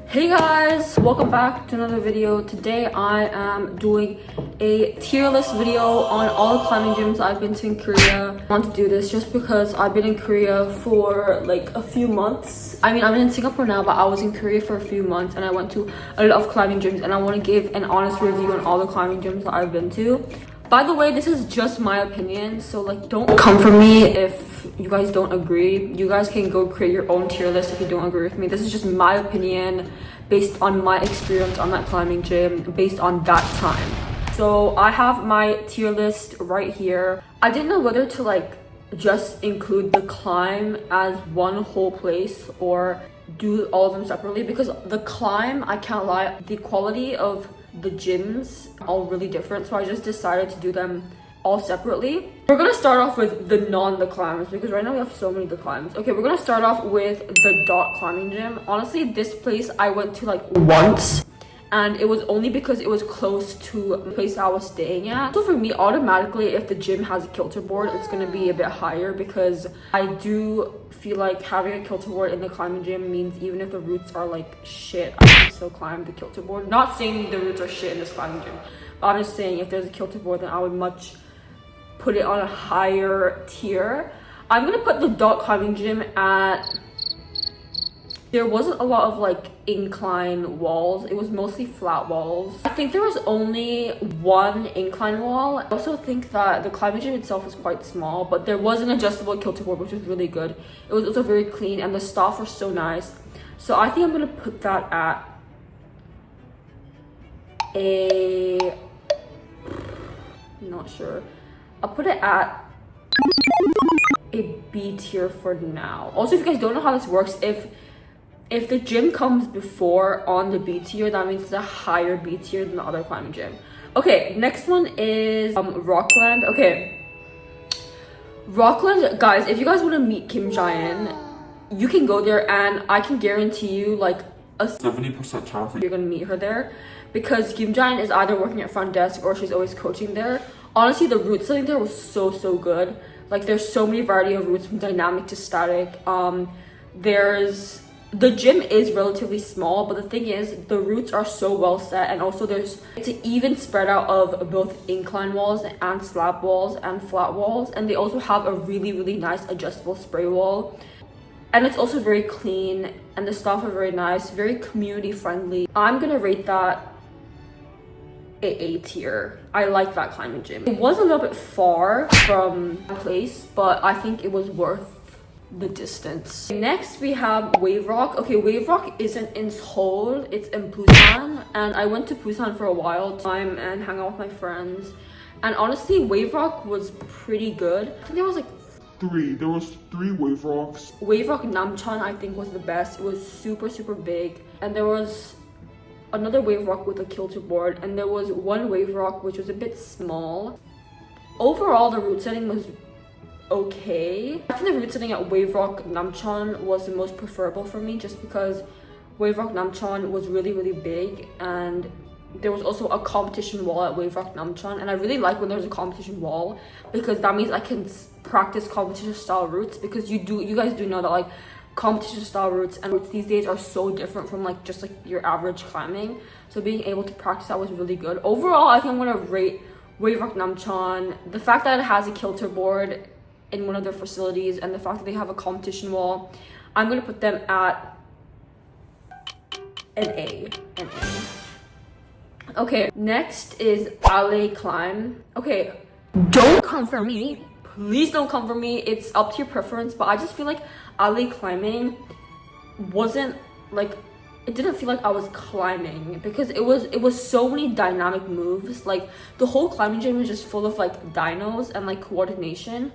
Hey guys, welcome back to another video. Today I am doing a tier list video on all the climbing gyms I've been to in Korea. I want to do this just because I've been in Korea for like a few months. I mean, I'm in Singapore now, but I was in Korea for a few months and I went to a lot of climbing gyms and I want to give an honest review on all the climbing gyms that I've been to. By the way, this is just my opinion, so like don't come for me if you guys don't agree. You guys can go create your own tier list if you don't agree with me. This is just my opinion based on my experience on that climbing gym, based on that time. So I have my tier list right here. I didn't know whether to like just include the climb as one whole place or do all of them separately, because the climb, I can't lie, the quality of the gyms are all really different, so I just decided to do them all separately. We're gonna start off with the climbs because right now we have so many climbs. Okay, we're gonna start off with the dot climbing gym. Honestly, this place I went to like once and it was only because it was close to the place I was staying at. So for me, automatically, if the gym has a kilter board, it's gonna be a bit higher because I do feel like having a kilter board in the climbing gym means even if the routes are like shit, I can still climb the kilter board. Not saying the routes are shit in this climbing gym, but I'm just saying if there's a kilter board, then I would much put it on a higher tier. I'm gonna put the dot climbing gym at, there wasn't a lot of like incline walls, it was mostly flat walls. I think there was only one incline wall. I also think that the climbing gym itself was quite small, but there was an adjustable kilter board which was really good. It was also very clean and the staff were so nice. So I think I'm gonna put that at not sure. I'll put it at a B tier for now. Also, if you guys don't know how this works, if the gym comes before on the B tier, that means it's a higher B tier than the other climbing gym. Okay, next one is Rockland. Okay, Rockland, guys, if you guys want to meet Kim Jae-in, you can go there and I can guarantee you like a 70% chance that you're gonna meet her there, because Kim Jae-in is either working at front desk or she's always coaching there. Honestly, the route setting there was so good. Like, there's so many variety of routes from dynamic to static. The gym is relatively small, but the thing is the routes are so well set, and also it's an even spread out of both incline walls and slab walls and flat walls, and they also have a really nice adjustable spray wall, and it's also very clean and the staff are very nice, very community friendly. I'm gonna rate that A tier. I like that climbing gym. It was a little bit far from my place, but I think it was worth the distance. Next we have Wave Rock. Okay, Wave Rock isn't in Seoul, it's in Busan, and I went to Busan for a while time and hang out with my friends, and honestly Wave Rock was pretty good. I think there was three Wave Rocks. Wave Rock Namcheon I think was the best. It was super big, and there was another Wave Rock with a kilter board, and there was one Wave Rock which was a bit small. Overall, the route setting was okay. I think the route setting at Wave Rock Namcheon was the most preferable for me, just because Wave Rock Namcheon was really big, and there was also a competition wall at Wave Rock Namcheon, and I really like when there's a competition wall because that means I can practice competition style routes, because you guys do know that like competition style routes and routes these days are so different from like just like your average climbing. So being able to practice that was really good. Overall, I think I'm gonna rate Wave Rock Namcheon, the fact that it has a kilter board in one of their facilities and the fact that they have a competition wall, I'm gonna put them at an A. Okay, next is Allez climb. Okay, don't come for me. Please don't come for me. It's up to your preference, but I just feel like Allez climbing wasn't like, it didn't feel like I was climbing because it was so many dynamic moves. Like the whole climbing gym was just full of like dynos and like coordination.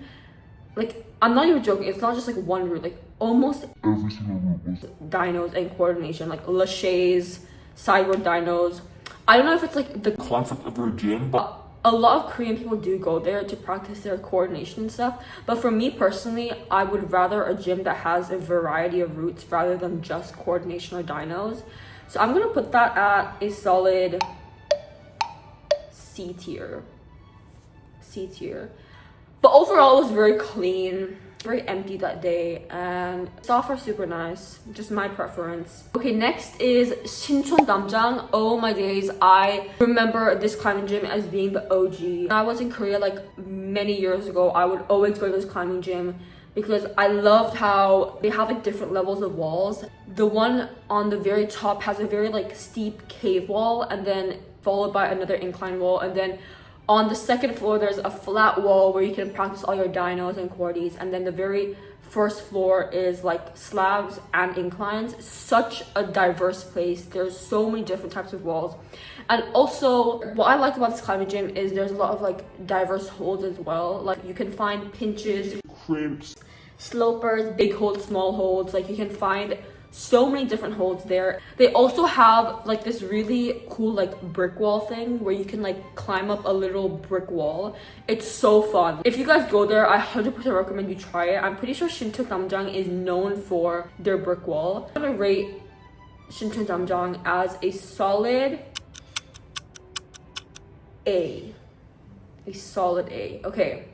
Like, I'm not even joking, it's not just like one route, like almost every single route was dynos and coordination, like laches, side road dynos. I don't know if it's like the concept of their gym, but a lot of Korean people do go there to practice their coordination and stuff. But for me personally, I would rather a gym that has a variety of routes rather than just coordination or dynos. So I'm gonna put that at a solid C tier. But overall, it was very clean. Very empty that day, and staff are super nice, just my preference. Okay, next is Sinchon Damjang. Oh my days, I remember this climbing gym as being the OG. When I was in Korea like many years ago, I would always go to this climbing gym because I loved how they have like different levels of walls. The one on the very top has a very like steep cave wall, and then followed by another incline wall, and then on the second floor there's a flat wall where you can practice all your dynos and quadis, and then the very first floor is like slabs and inclines. Such a diverse place. There's so many different types of walls. And also what I like about this climbing gym is there's a lot of like diverse holds as well. Like you can find pinches, crimps, slopers, big holds, small holds. Like you can find so many different holds there. They also have like this really cool like brick wall thing where you can like climb up a little brick wall. It's so fun. If you guys go there, I 100% recommend you try it. I'm pretty sure Sinchon Damjang is known for their brick wall. I'm gonna rate Sinchon Damjang as a solid A. A solid A. Okay.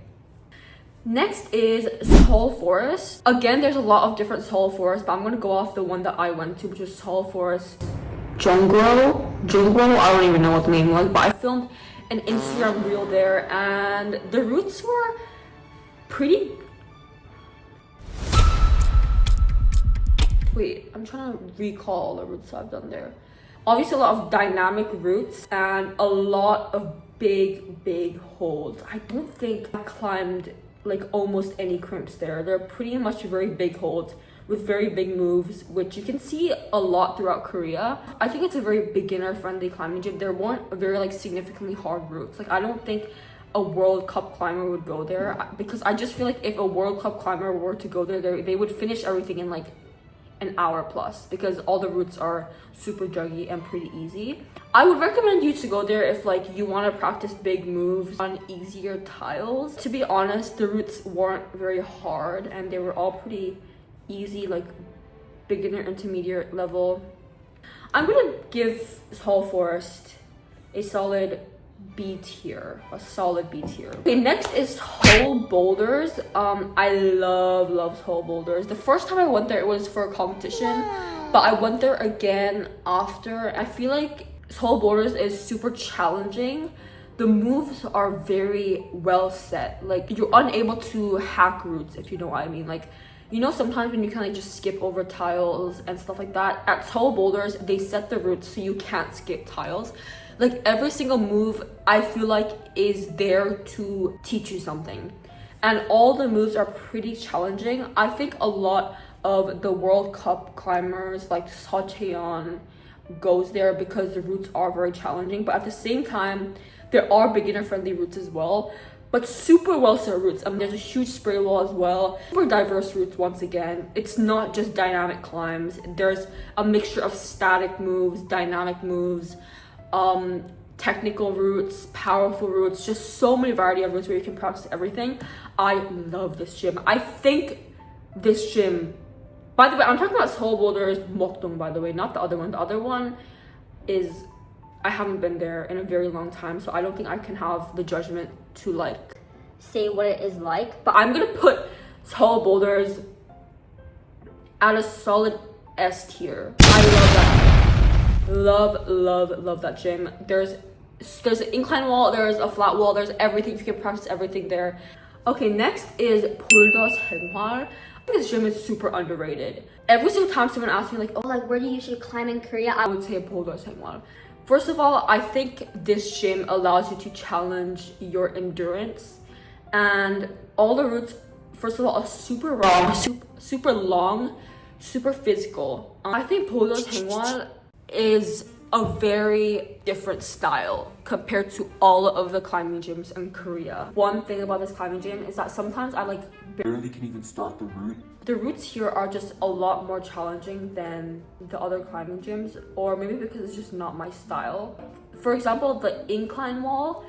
Next is Seoul Forest. Again, there's a lot of different Seoul Forests, but I'm gonna go off the one that I went to, which is Seoul Forest Guro. I don't even know what the name was, but I filmed an Instagram reel there, and the routes were pretty. Wait, I'm trying to recall all the routes I've done there. Obviously, a lot of dynamic routes and a lot of big holds. I don't think I climbed like almost any crimps there. They're pretty much very big holds with very big moves, which you can see a lot throughout Korea. I think it's a very beginner friendly climbing gym. There weren't very like significantly hard routes. Like I don't think a World Cup climber would go there, because I just feel like if a World Cup climber were to go there, they would finish everything in like an hour plus, because all the routes are super juggy and pretty easy. I would recommend you to go there if like you want to practice big moves on easier tiles. To be honest, the routes weren't very hard and they were all pretty easy, like beginner intermediate level. I'm gonna give Seoul Forest a solid B tier, a solid B tier. Okay, next is Seoul Boulders. I love Seoul Boulders. The first time I went there, it was for a competition, but I went there again after. I feel like Seoul Boulders is super challenging. The moves are very well set. Like you're unable to hack routes, if you know what I mean. Like, you know, sometimes when you kind of just skip over tiles and stuff like that, at Seoul Boulders, they set the routes so you can't skip tiles. Like every single move, I feel like is there to teach you something. And all the moves are pretty challenging. I think a lot of the World Cup climbers like Cheon goes there because the routes are very challenging. But at the same time, there are beginner friendly routes as well. But super well set routes. There's a huge spray wall as well. Super diverse routes once again. It's not just dynamic climbs. There's a mixture of static moves, dynamic moves, technical routes, powerful routes, just so many variety of routes where you can practice everything. I love this gym. I think this gym, by the way, I'm talking about Seoul Boulders Mokdong, by the way, not the other one. The other one is, I haven't been there in a very long time, so I don't think I can have the judgment to like say what it is like. But I'm gonna put Seoul Boulders at a solid S tier. I love that. Love that gym. There's an incline wall, there's a flat wall, there's everything. You can practice everything there. Okay, next is Boulder Life. This gym is super underrated. Every single time someone asks me like, oh, like where do you usually climb in Korea, I would say Boulder Life. First of all, I think this gym allows you to challenge your endurance, and all the routes, first of all, are super long, super physical. I think Boulder Life is a very different style compared to all of the climbing gyms in Korea. One thing about this climbing gym is that sometimes I like barely can even start the route. The routes here are just a lot more challenging than the other climbing gyms, or maybe because it's just not my style. For example, the incline wall,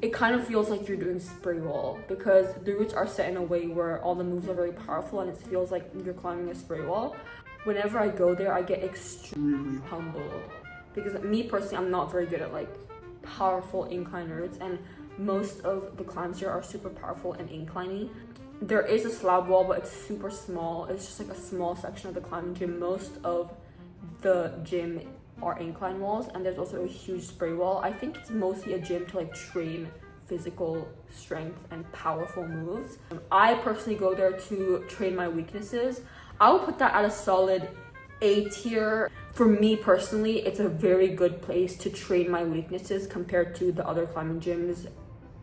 it kind of feels like you're doing spray wall because the routes are set in a way where all the moves are very powerful and it feels like you're climbing a spray wall. Whenever I go there, I get extremely humbled because me personally, I'm not very good at like powerful incline routes, and most of the climbs here are super powerful and incliney. there is a slab wall, but it's super small. It's just like a small section of the climbing gym. Most of the gym are incline walls, and there's also a huge spray wall. I think it's mostly a gym to like train physical strength and powerful moves. I personally go there to train my weaknesses. I would put that at a solid A tier. For me personally, it's a very good place to train my weaknesses compared to the other climbing gyms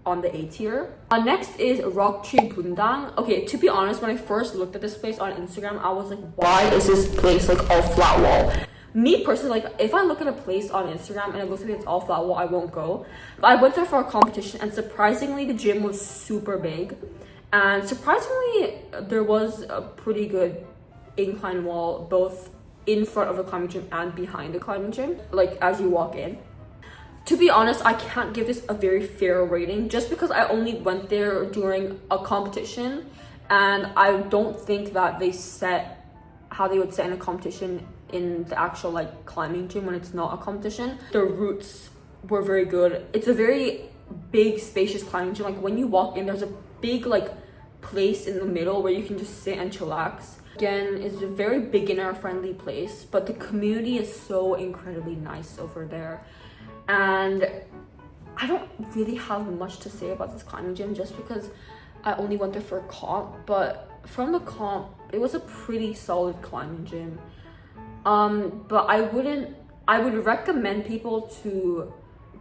on the A tier. Next is Tree Bundang. Okay, to be honest, when I first looked at this place on Instagram, I was like, why is this place like all flat wall? Me personally, like if I look at a place on Instagram and it looks like it's all flat wall, I won't go. But I went there for a competition, and surprisingly the gym was super big, and surprisingly there was a pretty good incline wall both in front of the climbing gym and behind the climbing gym, like as you walk in. To be honest, I can't give this a very fair rating just because I only went there during a competition, and I don't think that they set how they would set in a competition in the actual like climbing gym when it's not a competition. The routes were very good. It's a very big, spacious climbing gym. Like when you walk in, there's a big like place in the middle where you can just sit and chillax. Again, it's a very beginner friendly place, but the community is so incredibly nice over there. And I don't really have much to say about this climbing gym just because I only went there for a comp, but from the comp, it was a pretty solid climbing gym. But I would recommend people to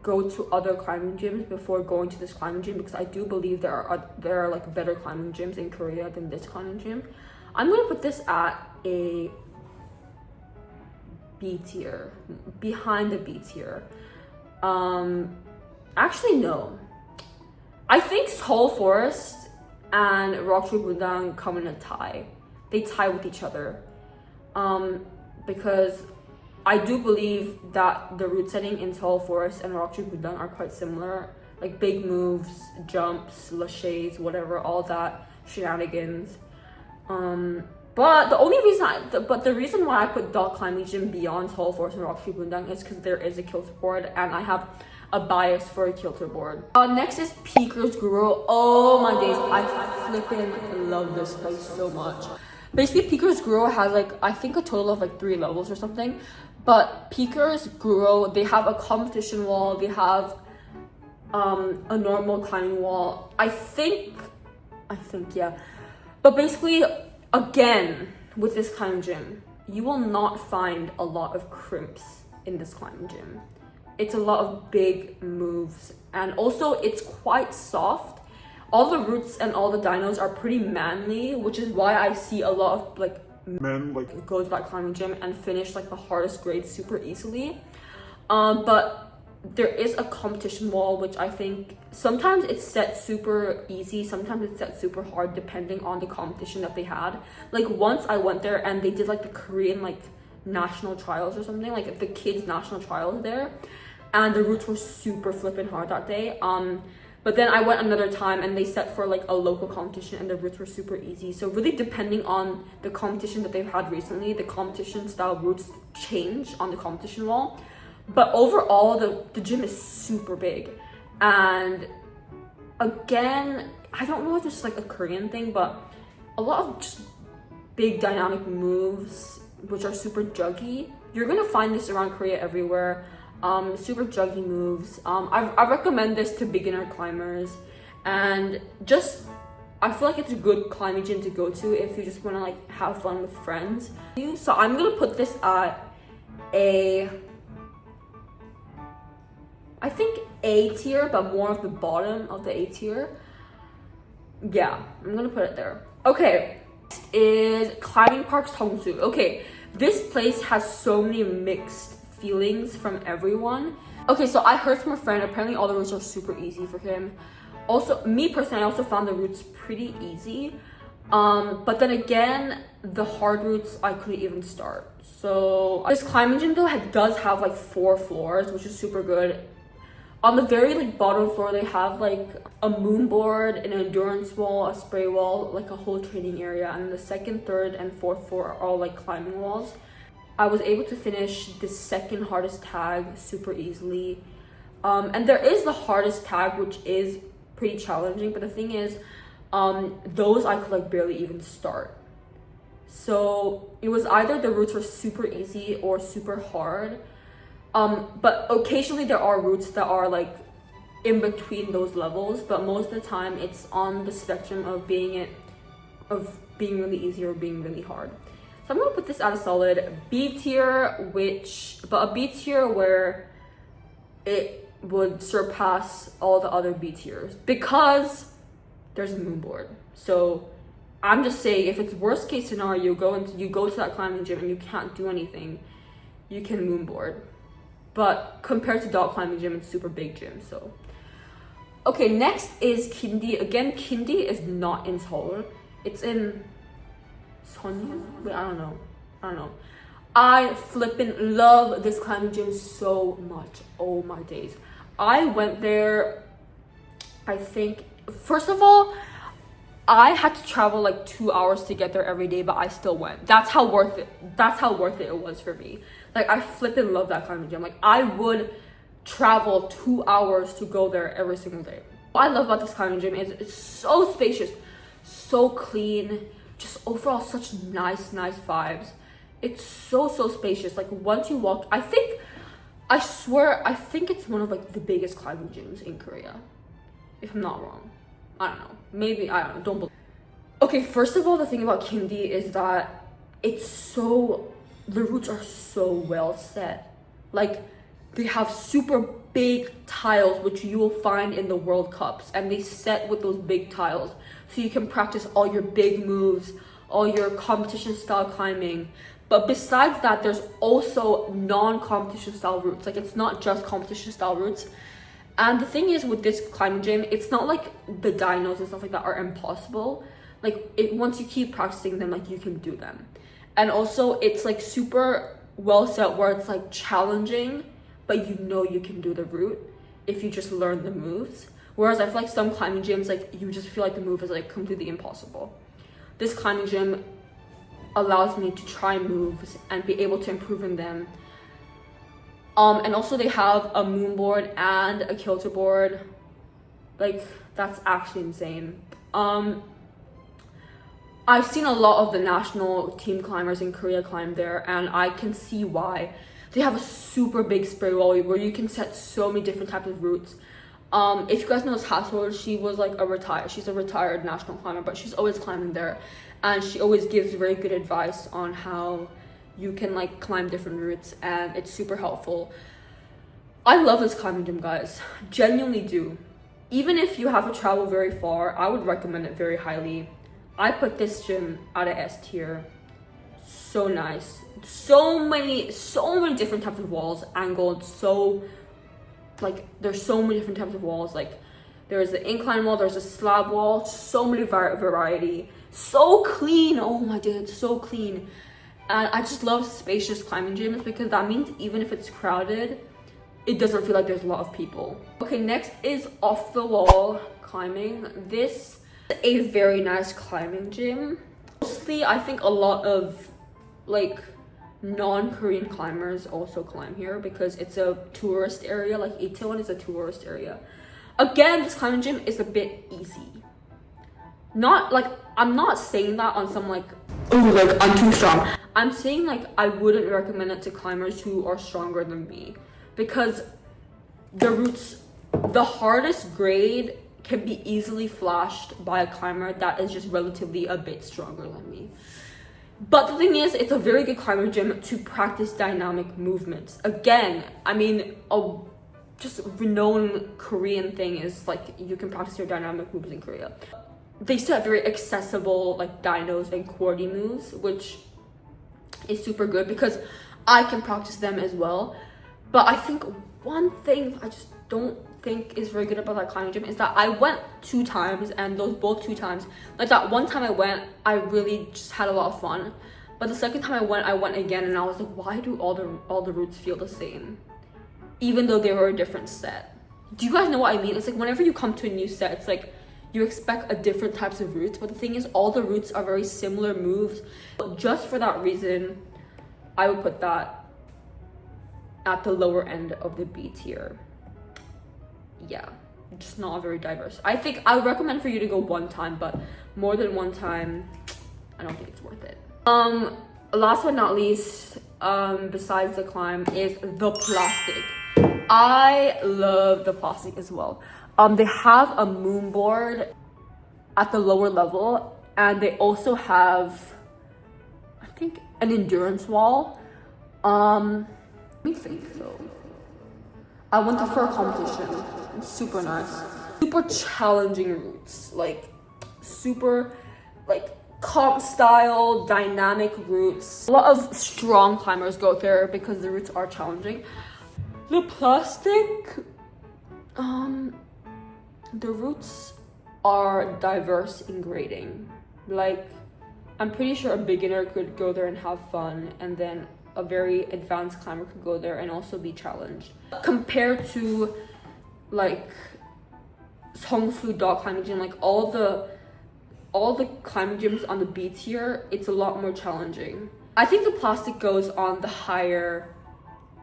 go to other climbing gyms before going to this climbing gym, because I do believe there are like better climbing gyms in Korea than this climbing gym. I'm gonna put this at a B tier, behind the B tier. Actually no, I think Seoul Forest and Tree Bundang come in a tie. They tie with each other, because I do believe that the route setting in Seoul Forest and Tree Bundang are quite similar, like big moves, jumps, laches, whatever, all that shenanigans. But the reason why I put dog climbing gym beyond Seoul Forest and Tree Bundang is because there is a kilter board, and I have a bias for a kilter board. Next is Peaker's Guro. Oh my days, I flippin' love this place so much. Basically, Peaker's Guro has like, I think a total of like 3 levels or something. But Peaker's Guro, they have a competition wall, they have a normal climbing wall. I think, yeah. But basically, again, with this climbing gym, you will not find a lot of crimps in this climbing gym. It's a lot of big moves, and also it's quite soft. All the routes and all the dynos are pretty manly, which is why I see a lot of like men like go to that climbing gym and finish like the hardest grades super easily. But there is a competition wall, which I think sometimes it's set super easy, sometimes it's set super hard depending on the competition that they had. Like once I went there and they did like the Korean like national trials or something, like the kids national trials there, and the routes were super flippin' hard that day. But then I went another time and they set for like a local competition and the routes were super easy. So really depending on the competition that they've had recently, the competition style routes change on the competition wall. But overall, the gym is super big. And again, I don't know if it's like a Korean thing, but a lot of just big dynamic moves, which are super juggy. You're gonna find this around Korea everywhere. Super juggy moves. I recommend this to beginner climbers, and just I feel like it's a good climbing gym to go to if you just want to like have fun with friends. So I'm gonna put this at I think A tier, but more of the bottom of the A tier. Yeah, I'm gonna put it there. Okay, next is climbing Parks Seongsu. Okay, this place has so many mixed feelings from everyone. Okay, so I heard from a friend, apparently all the routes are super easy for him. Also, me personally, I also found the routes pretty easy. But then again, the hard routes I couldn't even start. So this climbing gym though does have like 4 floors, which is super good. On the very like bottom floor, they have like a moon board, an endurance wall, a spray wall, like a whole training area. And the 2nd, 3rd, and 4th floor are all like climbing walls. I was able to finish the 2nd hardest tag super easily. And there is the hardest tag, which is pretty challenging. But the thing is, those I could like barely even start. So it was either the routes were super easy or super hard. But occasionally there are routes that are like in between those levels, but most of the time it's on the spectrum of being really easy or being really hard. So I'm gonna put this at a solid B tier, but a B tier where it would surpass all the other B tiers because there's a moonboard. So I'm just saying, if it's worst case scenario, you go to that climbing gym and you can't do anything, you can moonboard. But compared to dog climbing gym, it's super big gym. So okay, next is Kindi. Again, Kindi is not in Seoul. It's in Seonju? Wait, I don't know. I flippin' love this climbing gym so much. Oh my days. I went there, I think, first of all, I had to travel like 2 hours to get there every day, but I still went. That's how worth it was for me. Like, I flippin' love that climbing gym. Like, I would travel 2 hours to go there every single day. What I love about this climbing gym is it's so spacious, so clean, just overall such nice vibes. It's so spacious. Like, once you walk, I think it's one of like the biggest climbing gyms in Korea, if I'm not wrong. I don't know, maybe, I don't know, don't believe. Okay, first of all, the thing about Kindi is that the routes are so well set. Like, they have super big tiles, which you will find in the World Cups, and they set with those big tiles, so you can practice all your big moves, all your competition style climbing. But besides that, there's also non-competition style routes. Like, it's not just competition style routes. And the thing is, with this climbing gym, it's not like the dynos and stuff like that are impossible. Like, once you keep practicing them, like, you can do them. And also, it's like super well set where it's like challenging, but you know you can do the route if you just learn the moves. Whereas I feel like some climbing gyms, like, you just feel like the move is like completely impossible. This climbing gym allows me to try moves and be able to improve in them. And also they have a moonboard and a kilter board. Like, that's actually insane. I've seen a lot of the national team climbers in Korea climb there, and I can see why. They have a super big spray wall where you can set so many different types of routes. If you guys know Hassel, she's a retired national climber, but she's always climbing there, and she always gives very good advice on how you can like climb different routes, and it's super helpful. I love this climbing gym, guys. Genuinely do. Even if you have to travel very far, I would recommend it very highly. I put this gym at a S tier. So nice. So many different types of walls, angled. So like, there's so many different types of walls. Like, there's the incline wall, there's a slab wall, so many variety. So clean. Oh my god, it's so clean. And I just love spacious climbing gyms because that means even if it's crowded, it doesn't feel like there's a lot of people. Okay, next is off the wall climbing. This is a very nice climbing gym. Mostly, I think a lot of like non-Korean climbers also climb here because it's a tourist area. Like, Itaewon is a tourist area. Again, this climbing gym is a bit easy. Not like, I'm not saying that on some like, oh, like I'm too strong. I'm saying like I wouldn't recommend it to climbers who are stronger than me, because the routes, the hardest grade can be easily flashed by a climber that is just relatively a bit stronger than me. But the thing is, it's a very good climbing gym to practice dynamic movements. Again, I mean, just renowned Korean thing is like, you can practice your dynamic moves in Korea. They still have very accessible like dynos and QWERTY moves, which is super good because I can practice them as well. But I think one thing I just don't think is very good about that climbing gym is that I went 2 times, and those both 2 times, like that one time I went, I really just had a lot of fun. But the second time I went again, and I was like, why do all the routes feel the same, even though they were a different set? Do you guys know what I mean? It's like whenever you come to a new set, it's like you expect a different types of routes, but the thing is, all the routes are very similar moves. Just for that reason, I would put that at the lower end of the B tier. Yeah. just not very diverse. I think I would recommend for you to go one time, but more than one time, I don't think it's worth it. Last but not least, besides the climb, is the plastic. I love the plastic as well. They have a moon board at the lower level, and they also have, I think, an endurance wall. Let me think though. I went there for a competition. It's super nice. Super challenging routes, like super like comp style dynamic routes. A lot of strong climbers go there because the routes are challenging. The plastic, the routes are diverse in grading. Like, I'm pretty sure a beginner could go there and have fun, and then a very advanced climber could go there and also be challenged. Compared to like Seongsu dog climbing gym, like all the climbing gyms on the B tier, it's a lot more challenging. I think the plastic goes on the higher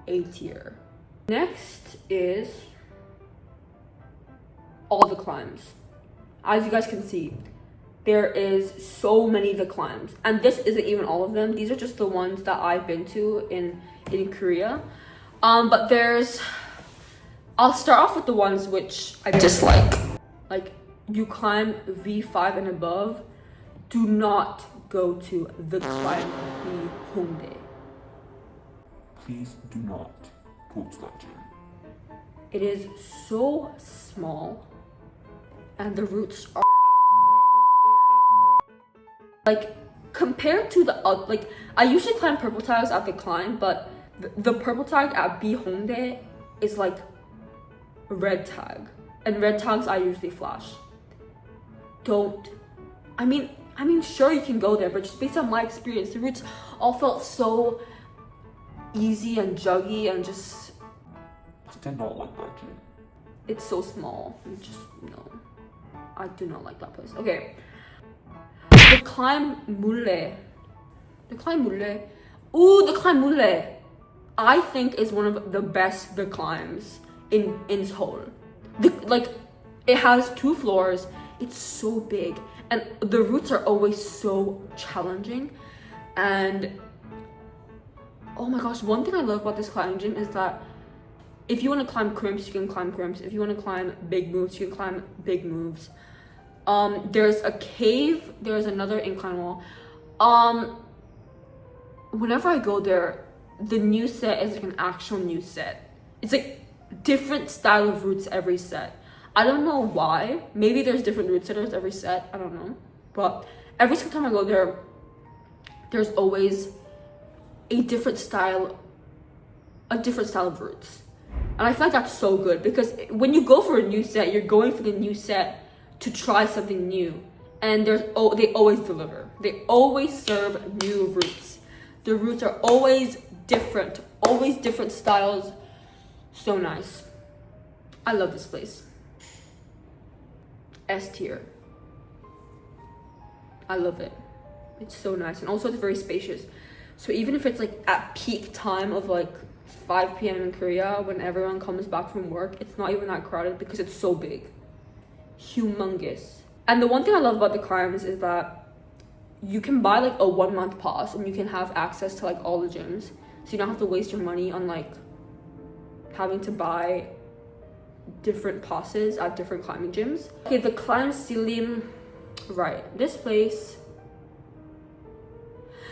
A tier. Next is all the climbs. As you guys can see, there is so many of the climbs, and this isn't even all of them. These are just the ones that I've been to in Korea. But I'll start off with the ones which I dislike. Like, you climb V5 and above, do not go to the climb B Hongdae. Please do not go to that gym. It is so small, and the routes are like, compared to the like, I usually climb purple tags at the climb, but the purple tag at B Hongdae is like red tag, and red tags I usually flash. I mean, sure, you can go there, but just based on my experience, the routes all felt so easy and juggy and just. I did not like that gym. It's so small. No, I do not like that place. Okay. The climb Mulle. Ooh, the climb Mulle, I think, is one of the best climbs in Seoul. It has 2 floors. It's so big, and the routes are always so challenging. And oh my gosh, one thing I love about this climbing gym is that if you want to climb crimps, you can climb crimps. If you want to climb big moves, you can climb big moves. There's a cave, there's another incline wall. Whenever I go there, the new set is like an actual new set. It's like different style of routes every set. I don't know why. Of there's different route setters every set, I don't know. But every single time I go there, there's always a different style of routes. And I feel like that's so good, because when you go for a new set, you're going for the new set to try something new, and they always deliver. They always serve new routes. The routes are always different styles. So nice. I love this place. S tier. I love it. It's so nice, and also it's very spacious. So even if it's like at peak time of like 5 p.m. in Korea, when everyone comes back from work, it's not even that crowded because it's so big. Humongous. And the one thing I love about the climbs is that you can buy like a 1-month pass, and you can have access to like all the gyms, so you don't have to waste your money on like having to buy different passes at different climbing gyms. Okay, the climb Silim, right, this place.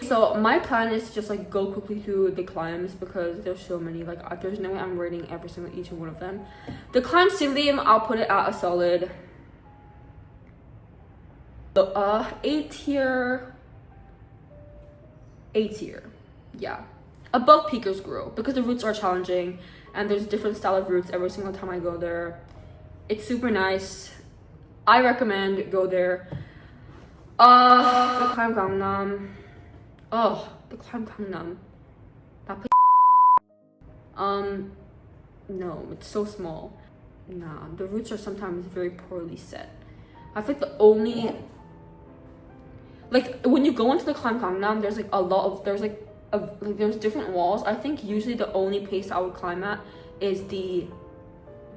So my plan is to just like go quickly through the climbs because there's so many. Like, there's no way I'm rating every single each one of them. The climb Silim, I'll put it at a solid A tier. Yeah, above Peaker's Guro, because the routes are challenging and there's different style of routes every single time I go there. It's super nice. I recommend go there. The climb Gangnam. Oh, the climb Gangnam. That place. No, it's so small. Nah, the routes are sometimes very poorly set. I think the only, like, when you go into the climb Gangnam, there's like a lot of, there's different walls. I think usually the only place I would climb at is the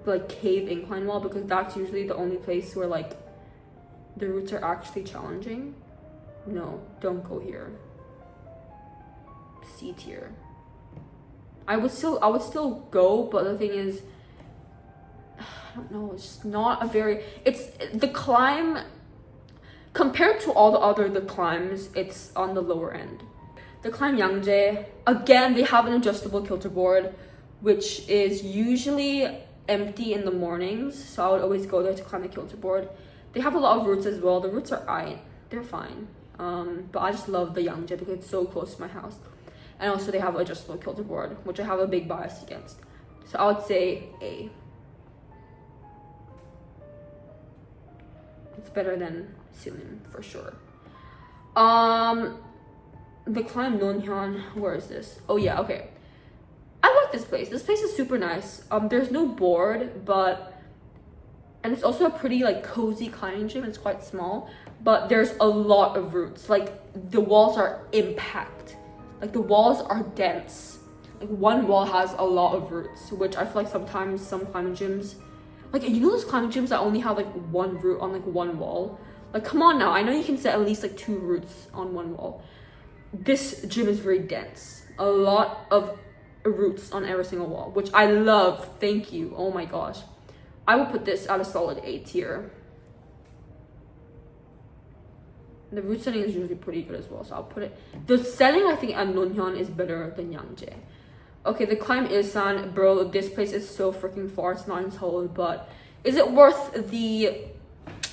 like cave incline wall, because that's usually the only place where like the routes are actually challenging. No, don't go here. C tier. I would still go, but the thing is, I don't know, it's just not a very, it's the climb compared to all the other climbs, it's on the lower end. The climb Yangjae, again, they have an adjustable kilter board, which is usually empty in the mornings, so I would always go there to climb the kilter board. They have a lot of routes as well. The routes are they're fine. But I just love the Yangjae because it's so close to my house. And also they have an adjustable kilter board, which I have a big bias against. So I would say A. It's better than Seoul for sure. The climb Nonhyun, where is this? Oh yeah, okay. I like this place. This place is super nice. There's no board, and it's also a pretty like cozy climbing gym. It's quite small, but there's a lot of routes. Like the walls are impact. Like the walls are dense. Like one wall has a lot of routes, which I feel like sometimes some climbing gyms, like you know those climbing gyms that only have like one route on like one wall. Like come on now, I know you can set at least like 2 routes on one wall. This gym is very dense. A lot of routes on every single wall, which I love. Thank you. Oh my gosh. I will put this at a solid A tier. The route setting is usually pretty good as well, so I'll put it. The setting I think at Nonhyun is better than Yangjae. Okay, the climb Ilsan, bro. This place is so freaking far. It's not in Seoul, but is it worth the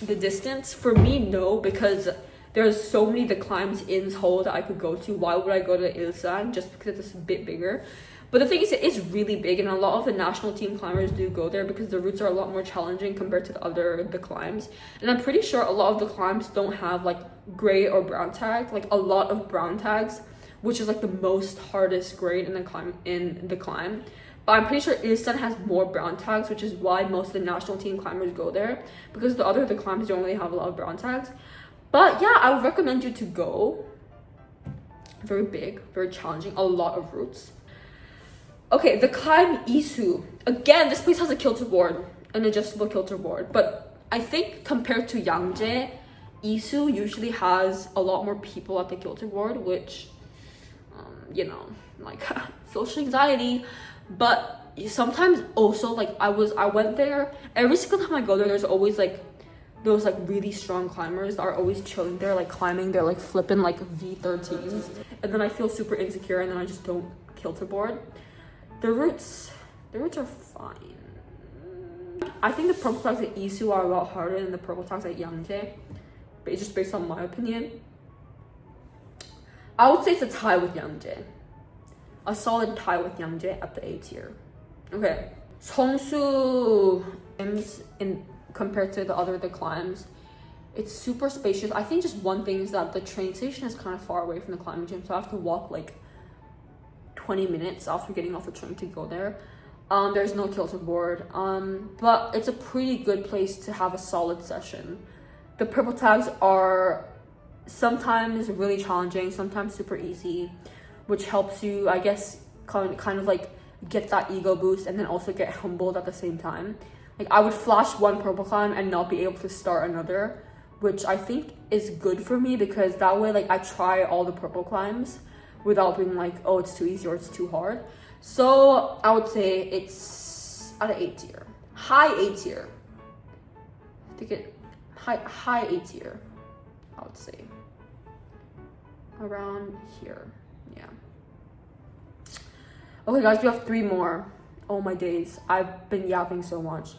distance? For me, no, because there's so many the climbs in Seoul that I could go to. Why would I go to Ilsan just because it's a bit bigger? But the thing is, it is really big, and a lot of the national team climbers do go there because the routes are a lot more challenging compared to the climbs. And I'm pretty sure a lot of the climbs don't have like gray or brown tags, like a lot of brown tags, which is like the most hardest grade in the climb. But I'm pretty sure Ilsan has more brown tags, which is why most of the national team climbers go there, because the climbs don't really have a lot of brown tags. But yeah, I would recommend you to go. Very big, very challenging, a lot of routes. Okay, the climb Isu. Again, this place has a kilter board, an adjustable kilter board. But I think compared to Yangjae, Isu usually has a lot more people at the kilter board, which, you know, like social anxiety. But sometimes also, like I went there, every single time I go there, there's always like those like really strong climbers that are always chilling there, like climbing, they're like flipping like V13s. And then I feel super insecure and then I just don't kilter board. The routes are fine. I think the purple tags at Isu are a lot harder than the purple tags at Yangjae, but it's just based on my opinion. I would say it's a tie with Yangjae. A solid tie with Yangjae at the A tier. Okay, Seongsu compared to the climbs, it's super spacious. I think just one thing is that the train station is kind of far away from the climbing gym, so I have to walk like 20 minutes after getting off the train to go there. There's no kilter board, but it's a pretty good place to have a solid session. The purple tags are sometimes really challenging, sometimes super easy, which helps you, I guess, kind of like get that ego boost and then also get humbled at the same time. Like I would flash one purple climb and not be able to start another, which I think is good for me because that way like I try all the purple climbs without being like, oh, it's too easy or it's too hard. So I would say it's at an A tier. High A tier. I think it high A tier, I would say. Around here. Yeah. Okay guys, we have 3 more. Oh my days. I've been yapping so much.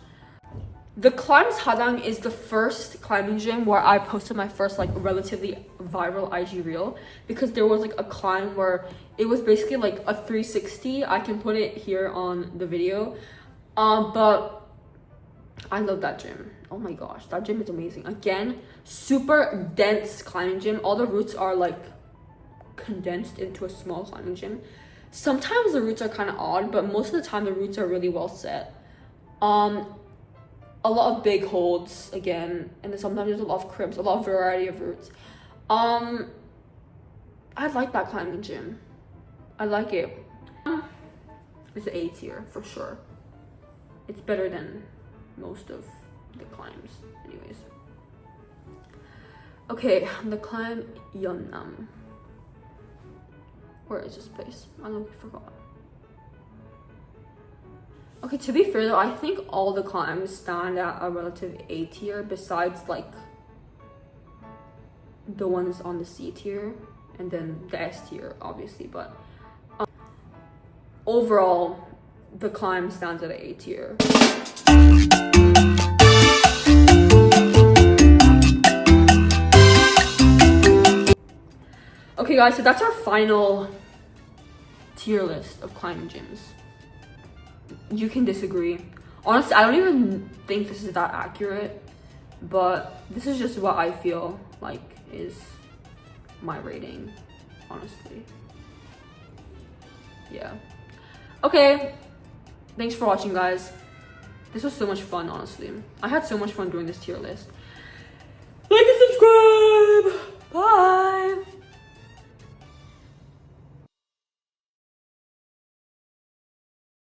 The Climb Hadang is the first climbing gym where I posted my first like relatively viral IG reel, because there was like a climb where it was basically like a 360. I can put it here on the video. But I love that gym. Oh my gosh, that gym is amazing. Again, super dense climbing gym. All the routes are like condensed into a small climbing gym. Sometimes the routes are kind of odd, but most of the time the routes are really well set. A lot of big holds again, and then sometimes there's a lot of cribs, a lot of variety of routes. I like that climbing gym. I like it. It's an A tier for sure. it's better than most of the climbs anyways. Okay, the climb Yeonnam. Where is this place? I forgot. Okay, to be fair though, I think all the climbs stand at a relative A tier besides like the ones on the C tier and then the S tier obviously, but overall the climb stands at an A tier. Okay guys, so that's our final tier list of climbing gyms. You can disagree. Honestly, I don't even think this is that accurate, but this is just what I feel like is my rating, honestly. Yeah. Okay, thanks for watching guys. This was so much fun, honestly. I had so much fun doing this tier list. Like and subscribe. Bye.